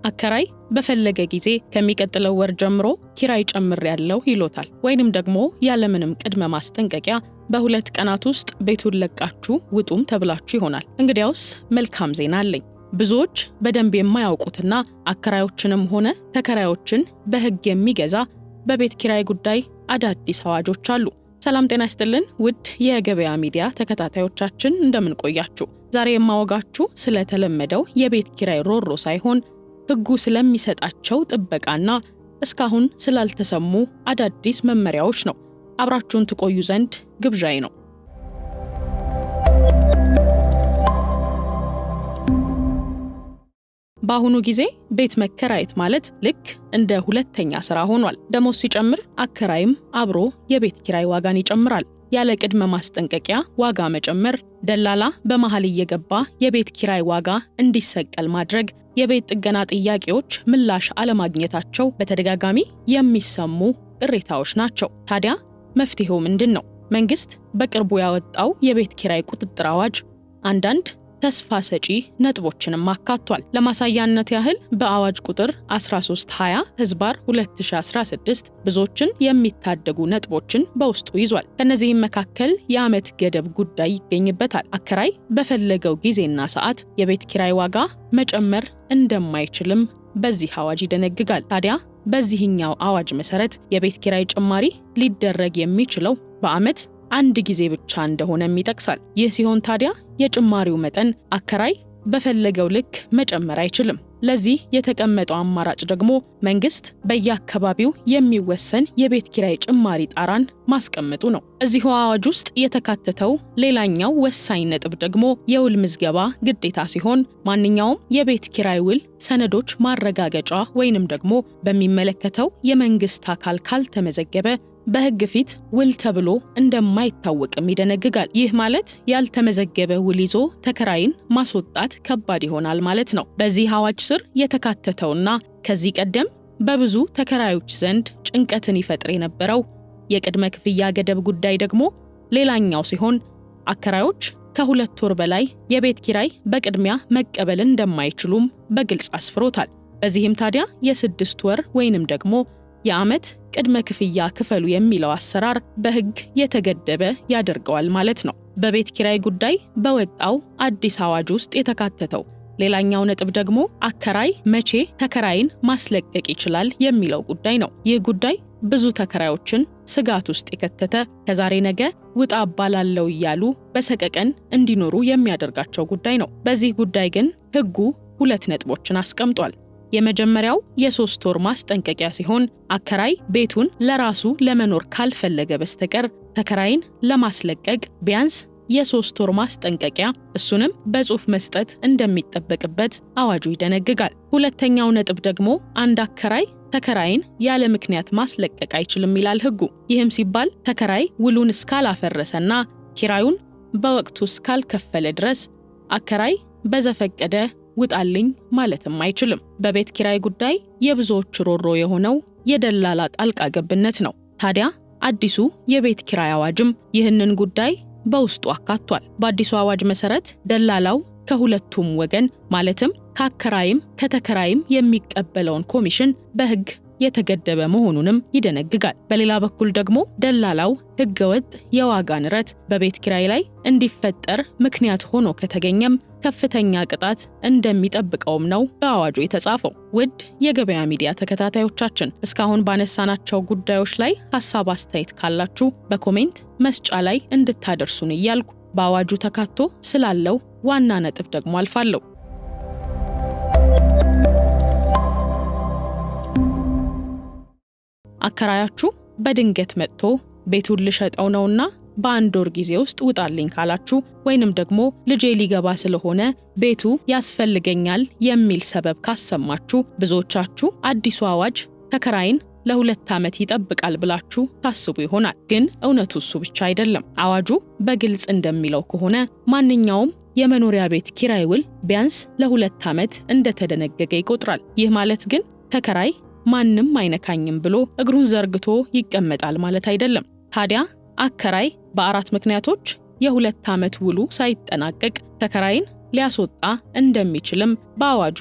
አከራይ በፈለገ ጊዜ ከሚቀጥለው ወር ጀምሮ ኪራይ ጨምር ያለው ይሎታል ወይንም ደግሞ ያለምንም ቅድመ ማስጠንቀቂያ በሁለት ቀናት ውስጥ ቤቱን ለቃችሁ ውጡም ተብላችሁ ይሆናል። እንግዲያውስ መልካም ዜና አለኝ። ብዙዎች በደንብ የማያውቁትና አከራዮችንም ሆነ ተከራዮችን በሕግ የሚገዛ በቤት ኪራይ ጉዳይ አዳዲስ አዋጆች አሉ። ሰላም ጤና ይስጥልን ውድ የገበያ ሚዲያ ተከታታዮቻችን እንደምን ቆያችሁ? ዛሬ የማወጋችሁ ስለተለመደው የቤት ኪራይ ሮሮ ሳይሆን ሕጉ ስለሚሰጣቸው ጥበቃና እስካሁን ስላልተሰሙ አዳዲስ መመሪያዎች ነው። አብራችሁን ትቆዩ ዘንድ ግብዣይ ነው። በአሁኑ ጊዜ ቤት መከራየት ማለት ልክ እንደ ሁለተኛ ስራ ሆኗል። ደሞዝ ሲጨምር አከራይም አብሮ የቤት ኪራይ ዋጋን ይጨምራል። ያለ ቅድመ ማስጠንቀቂያ ዋጋ መጨመር፣ ደላላ በመሃል እየገባ የቤት ኪራይ ዋጋ እንዲሰቀል ማድረግ፣ የቤት ጥገና ጥያቄዎች ምላሽ አለማግኘታቸው በተደጋጋሚ የሚሰሙ ቅሬታዎች ናቸው። ታዲያ መፍትሄው ምንድነው? መንግስት በቅርቡ ያወጣው የቤት ኪራይ ቁጥጥር አዋጅ አንዳንድ ተስፋ ሰጪ ነጥቦችንም አካቷል። ለማሳያነት ያህል በአዋጅ ቁጥር 1320/2016 ብዙዎችን የሚታደጉ ነጥቦችን በውስጡ ይዟል። ከነዚህም መካከል የዓመት ገደብ ጉዳይ ይገኝበታል። አከራይ በፈለገው ጊዜና ሰዓት የቤት ኪራይ ዋጋ መጨመር እንደማይችልም በዚህ አዋጅ ይደነግጋል። ታዲያ በዚህኛው አዋጅ መሰረት የቤት ኪራይ ጭማሪ ሊደረግ የሚችለው በዓመት አንድ ጊዜ ብቻ እንደሆነም ይጠቅሳል። ይህ ሲሆን ታዲያ የጭማሪው መጠን አከራይ በፈለገው ልክ መጨመር አይችልም። ለዚህ የተቀመጠው አማራጭ ደግሞ መንግስት በየአካባቢው የሚወሰን የቤት ኪራይ ጭማሪ ጣራን ማስቀመጡ ነው። እዚሁ አዋጅ ውስጥ የተካተተው ሌላኛው ወሳኝ ነጥብ ደግሞ የውል ምዝገባ ግዴታ ሲሆን ማንኛውም የቤት ኪራይ ውል ሰነዶች ማረጋገጫ ወይንም ደግሞ በሚመለከተው የመንግስት አካል ካልተመዘገበ በሕግ ፊት ውል ተብሎ እንደማይታወቅም ይደነግጋል። ይህ ማለት ያልተመዘገበ ውል ይዞ ተከራይን ማስወጣት ከባድ ይሆናል ማለት ነው። በዚህ አዋጅ ስር የተካተተውና ከዚህ ቀደም በብዙ ተከራዮች ዘንድ ጭንቀትን ይፈጥር የነበረው የቅድመ ክፍያ ገደብ ጉዳይ ደግሞ ሌላኛው ሲሆን አከራዮች ከ2 ወር በላይ የቤት ኪራይ በቅድሚያ መቀበል እንደማይችሉም በግልጽ አስፍሮታል። በዚህም ታዲያ የ6 ወር ወይንም ደግሞ የዓመት ቅድመ ክፍያ ክፈሉ የሚለው አሰራር በሕግ የተገደበ ያደርገዋል ማለት ነው። በቤት ኪራይ ጉዳይ በወጣው አዲስ አዋጅ ውስጥ የተካተተው ሌላኛው ነጥብ ደግሞ አከራይ መቼ ተከራይን ማስለቀቅ ይችላል የሚለው ጉዳይ ነው። ይህ ጉዳይ ብዙ ተከራዮችን ስጋት ውስጥ የከተተ ከዛሬ ነገ ውጣ አባላለው እያሉ በሰቀቀን እንዲኖሩ የሚያደርጋቸው ጉዳይ ነው። በዚህ ጉዳይ ግን ሕጉ 2 ነጥቦችን አስቀምጧል። የመጀመሪያው የ3 ወር ማስጠንቀቂያ ሲሆን አከራይ ቤቱን ለራሱ ለመኖር ካልፈለገ በስተቀር ተከራይን ለማስለቀቅ ቢያንስ የ3 ወር ማስጠንቀቂያ እሱንም በጽሑፍ መስጠት እንደሚጠበቅበት አዋጁ ይደነግጋል። ሁለተኛው ነጥብ ደግሞ አንድ አከራይ ተከራይን ያለ ምክንያት ማስለቀቅ አይችልም ይላል ሕጉ። ይህም ሲባል ተከራይ ውሉን እስካላፈረሰና ኪራዩን በወቅቱ እስካልከፈለ ድረስ አከራይ በዘፈቀደ ውጣልኝ ማለትም አይችልም። በቤት ኪራይ ጉዳይ የብዙዎች ሮሮ የሆነው የደላላ ጣልቃ ገብነት ነው። ታዲያ አዲሱ የቤት ኪራይ አዋጅም ይህንን ጉዳይ በውስጡ አካቷል። በአዲሱ አዋጅ መሰረት ደላላው ከሁለቱም ወገን ማለትም ከአከራይም ከተከራይም የሚቀበለውን ኮሚሽን በሕግ የተገደበ መሆኑንም ይደነግጋል። በሌላ በኩል ደግሞ ደላላው ሕገወጥ የዋጋ ንረት በቤት ኪራይ ላይ እንዲፈጠር ምክንያት ሆኖ ከተገኘም ከፍተኛ ቅጣት እንደሚጠብቀውም ነው በአዋጁ የተጻፈው። ውድ የገበያ ሚዲያ ተከታታዮቻችን እስካሁን ባነሳናቸው ጉዳዮች ላይ ሐሳብ አስተያየት ካላችሁ በኮሜንት መስጫ ላይ እንድታደርሱን እያልኩ በአዋጁ ተካቶ ስላለው ዋና ነጥብ ደግሞ አልፋለሁ። አከራያችሁ በድንገት መጥቶ ቤቱን ልሸጠው ነውና በአንድ ወር ጊዜ ውስጥ ውጣልኝ ካላችሁ ወይንም ደግሞ ልጄ ሊገባ ስለሆነ ቤቱ ያስፈልገኛል የሚል ሰበብ ካሰማችሁ ብዙዎቻችሁ አዲሱ አዋጅ ተከራይን ለ2 ዓመት ይጠብቃል ብላችሁ ታስቡ ይሆናል። ግን እውነቱ እሱ ብቻ አይደለም። አዋጁ በግልጽ እንደሚለው ከሆነ ማንኛውም የመኖሪያ ቤት ኪራይ ውል ቢያንስ ለ2 ዓመት እንደተደነገገ ይቆጥራል። ይህ ማለት ግን ተከራይ ማንም አይነካኝም ብሎ እግሩን ዘርግቶ ይቀመጣል ማለት አይደለም። ታዲያ አከራይ በ4 ምክንያቶች የ2 ዓመት ውሉ ሳይጠናቀቅ ተከራይን ሊያስወጣ እንደሚችልም በአዋጁ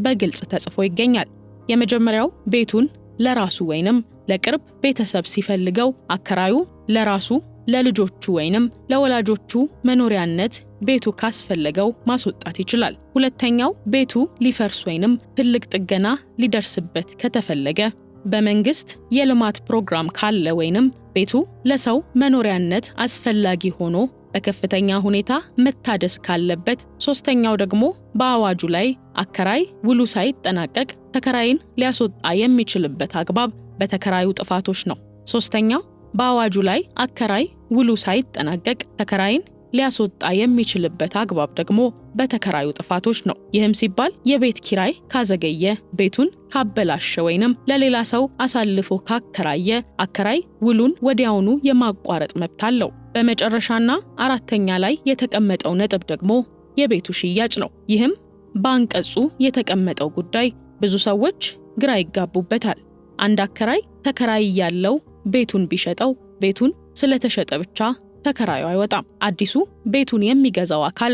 በግልጽ ተጽፎ ይገኛል። የመጀመሪያው ቤቱን ለራሱ ወይንም ለቅርብ ቤተሰብ ሲፈልገው አከራዩ ለራሱ ለልጆቹ ወይንም ለወላጆቹ መኖሪያነት ቤቱ ካስፈለገው ማስወጣት ይችላል። ሁለተኛው ቤቱ ሊፈርስ ወይንም ትልቅ ጥገና ሊደርስበት ከተፈለገ በመንግስት የልማት ፕሮግራም ካለ ወይንም ቤቱ ለሰው መኖሪያነት አስፈላጊ ሆኖ በከፍተኛ ሁኔታ መታደስ ካለበት፣ ሶስተኛው ደግሞ በአዋጁ ላይ አከራይ ውሉ ሳይጠናቀቅ ተከራይን ሊያስወጣ የሚችልበት አግባብ በተከራዩ ጥፋቶች ነው። ሶስተኛው በአዋጁ ላይ አከራይ ውሉ ሳይጠናቀቅ ተከራይን ሊያስወጣ የሚችልበት አግባብ ደግሞ በተከራዩ ጥፋቶች ነው። ይህም ሲባል የቤት ኪራይ ካዘገየ፣ ቤቱን ካበላሸ ወይንም ለሌላ ሰው አሳልፎ ካከራየ አከራይ ውሉን ወዲያውኑ የማቋረጥ መብት አለው። በመጨረሻና አራተኛ ላይ የተቀመጠው ነጥብ ደግሞ የቤቱ ሽያጭ ነው። ይህም በአንቀጹ የተቀመጠው ጉዳይ ብዙ ሰዎች ግራ ይጋቡበታል። አንድ አከራይ ተከራይ ያለው ቤቱን ቢሸጠው ቤቱን ስለተሸጠ ብቻ ተከራዩ አይወጣም። አዲሱ ቤቱን የሚገዛው አካል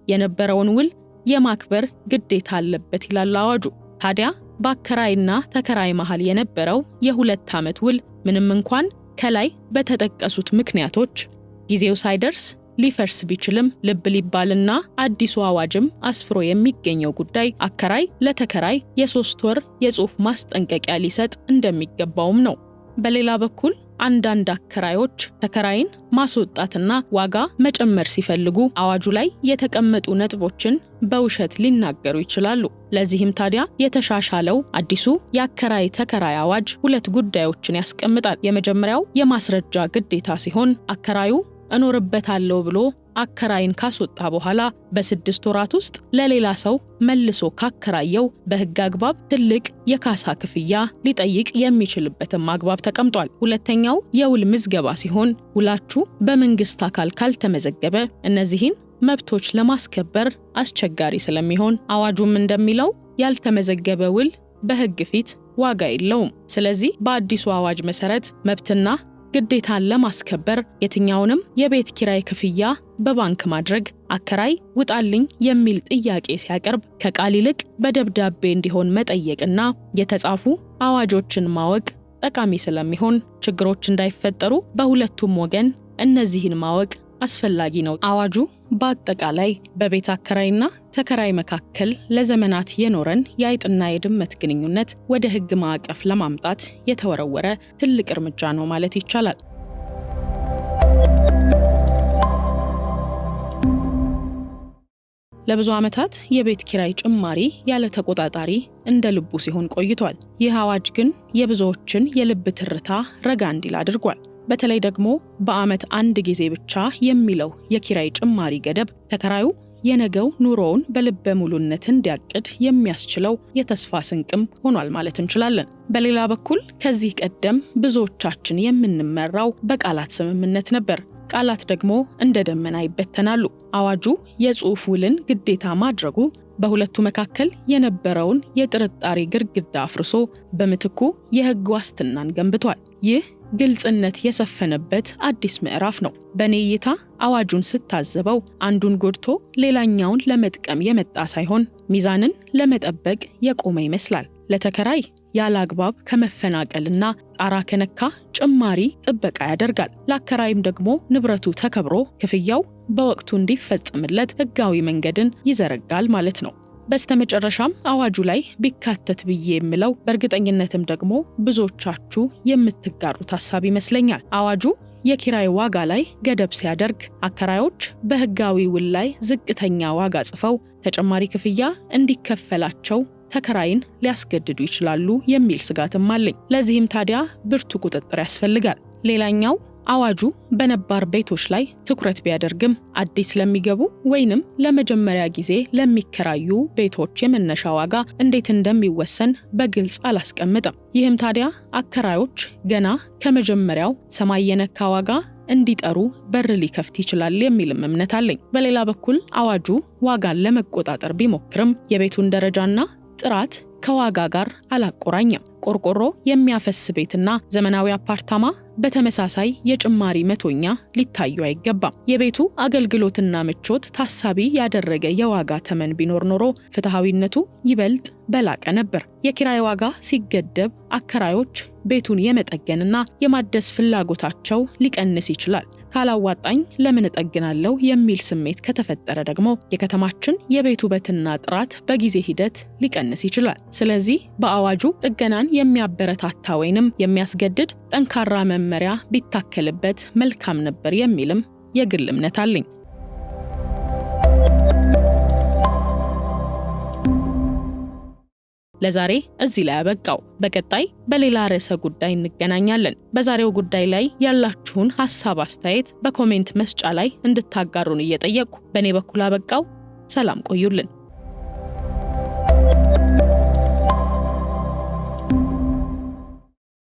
የነበረውን ውል የማክበር ግዴታ አለበት ይላል አዋጁ። ታዲያ በአከራይና ተከራይ መሃል የነበረው የ2 ዓመት ውል ምንም እንኳን ከላይ በተጠቀሱት ምክንያቶች ጊዜው ሳይደርስ ሊፈርስ ቢችልም ልብ ሊባልና አዲሱ አዋጅም አስፍሮ የሚገኘው ጉዳይ አከራይ ለተከራይ የ3 ወር የጽሑፍ ማስጠንቀቂያ ሊሰጥ እንደሚገባውም ነው። በሌላ በኩል አንዳንድ አከራዮች ተከራይን ማስወጣትና ዋጋ መጨመር ሲፈልጉ አዋጁ ላይ የተቀመጡ ነጥቦችን በውሸት ሊናገሩ ይችላሉ። ለዚህም ታዲያ የተሻሻለው አዲሱ የአከራይ ተከራይ አዋጅ 2 ጉዳዮችን ያስቀምጣል። የመጀመሪያው የማስረጃ ግዴታ ሲሆን አከራዩ እኖርበታለሁ ብሎ አከራይን ካስወጣ በኋላ በ6 ወራት ውስጥ ለሌላ ሰው መልሶ ካከራየው በሕግ አግባብ ትልቅ የካሳ ክፍያ ሊጠይቅ የሚችልበትም አግባብ ተቀምጧል። ሁለተኛው የውል ምዝገባ ሲሆን ውላችሁ በመንግስት አካል ካልተመዘገበ እነዚህን መብቶች ለማስከበር አስቸጋሪ ስለሚሆን አዋጁም እንደሚለው ያልተመዘገበ ውል በሕግ ፊት ዋጋ የለውም። ስለዚህ በአዲሱ አዋጅ መሰረት መብትና ግዴታን ለማስከበር የትኛውንም የቤት ኪራይ ክፍያ በባንክ ማድረግ አከራይ ውጣልኝ የሚል ጥያቄ ሲያቀርብ ከቃል ይልቅ በደብዳቤ እንዲሆን መጠየቅና የተጻፉ አዋጆችን ማወቅ ጠቃሚ ስለሚሆን ችግሮች እንዳይፈጠሩ በሁለቱም ወገን እነዚህን ማወቅ አስፈላጊ ነው። አዋጁ በአጠቃላይ በቤት አከራይና ተከራይ መካከል ለዘመናት የኖረን የአይጥና የድመት ግንኙነት ወደ ሕግ ማዕቀፍ ለማምጣት የተወረወረ ትልቅ እርምጃ ነው ማለት ይቻላል። ለብዙ ዓመታት የቤት ኪራይ ጭማሪ ያለ ተቆጣጣሪ እንደ ልቡ ሲሆን ቆይቷል። ይህ አዋጅ ግን የብዙዎችን የልብ ትርታ ረጋ እንዲል አድርጓል። በተለይ ደግሞ በዓመት 1 ጊዜ ብቻ የሚለው የኪራይ ጭማሪ ገደብ ተከራዩ የነገው ኑሮውን በልበ ሙሉነት እንዲያቅድ የሚያስችለው የተስፋ ስንቅም ሆኗል ማለት እንችላለን። በሌላ በኩል ከዚህ ቀደም ብዙዎቻችን የምንመራው በቃላት ስምምነት ነበር። ቃላት ደግሞ እንደ ደመና ይበተናሉ። አዋጁ የጽሑፍ ውልን ግዴታ ማድረጉ በሁለቱ መካከል የነበረውን የጥርጣሬ ግድግዳ አፍርሶ በምትኩ የሕግ ዋስትናን ገንብቷል። ይህ ግልጽነት የሰፈነበት አዲስ ምዕራፍ ነው። በኔ እይታ አዋጁን ስታዘበው አንዱን ጎድቶ ሌላኛውን ለመጥቀም የመጣ ሳይሆን ሚዛንን ለመጠበቅ የቆመ ይመስላል። ለተከራይ ያለ አግባብ ከመፈናቀልና ጣራ ከነካ ጭማሪ ጥበቃ ያደርጋል። ለአከራይም ደግሞ ንብረቱ ተከብሮ ክፍያው በወቅቱ እንዲፈጸምለት ሕጋዊ መንገድን ይዘረጋል ማለት ነው። በስተመጨረሻም አዋጁ ላይ ቢካተት ብዬ የምለው በእርግጠኝነትም ደግሞ ብዙዎቻችሁ የምትጋሩት ሐሳብ ይመስለኛል። አዋጁ የኪራይ ዋጋ ላይ ገደብ ሲያደርግ አከራዮች በሕጋዊ ውል ላይ ዝቅተኛ ዋጋ ጽፈው ተጨማሪ ክፍያ እንዲከፈላቸው ተከራይን ሊያስገድዱ ይችላሉ የሚል ስጋትም አለኝ። ለዚህም ታዲያ ብርቱ ቁጥጥር ያስፈልጋል። ሌላኛው አዋጁ በነባር ቤቶች ላይ ትኩረት ቢያደርግም አዲስ ለሚገቡ ወይንም ለመጀመሪያ ጊዜ ለሚከራዩ ቤቶች የመነሻ ዋጋ እንዴት እንደሚወሰን በግልጽ አላስቀምጥም። ይህም ታዲያ አከራዮች ገና ከመጀመሪያው ሰማይ የነካ ዋጋ እንዲጠሩ በር ሊከፍት ይችላል የሚልም እምነት አለኝ። በሌላ በኩል አዋጁ ዋጋን ለመቆጣጠር ቢሞክርም የቤቱን ደረጃና ጥራት ከዋጋ ጋር አላቆራኘም። ቆርቆሮ የሚያፈስ ቤትና ዘመናዊ አፓርታማ በተመሳሳይ የጭማሪ መቶኛ ሊታዩ አይገባም። የቤቱ አገልግሎትና ምቾት ታሳቢ ያደረገ የዋጋ ተመን ቢኖር ኖሮ ፍትሃዊነቱ ይበልጥ በላቀ ነበር። የኪራይ ዋጋ ሲገደብ አከራዮች ቤቱን የመጠገንና የማደስ ፍላጎታቸው ሊቀንስ ይችላል። ካላዋጣኝ ለምን እጠግናለሁ የሚል ስሜት ከተፈጠረ ደግሞ የከተማችን የቤት ውበትና ጥራት በጊዜ ሂደት ሊቀንስ ይችላል። ስለዚህ በአዋጁ ጥገናን የሚያበረታታ ወይንም የሚያስገድድ ጠንካራ መመሪያ ቢታከልበት መልካም ነበር የሚልም የግል እምነት አለኝ። ለዛሬ እዚህ ላይ አበቃው። በቀጣይ በሌላ ርዕሰ ጉዳይ እንገናኛለን። በዛሬው ጉዳይ ላይ ያላችሁን ሐሳብ አስተያየት በኮሜንት መስጫ ላይ እንድታጋሩን እየጠየቅኩ በእኔ በኩል አበቃው። ሰላም ቆዩልን።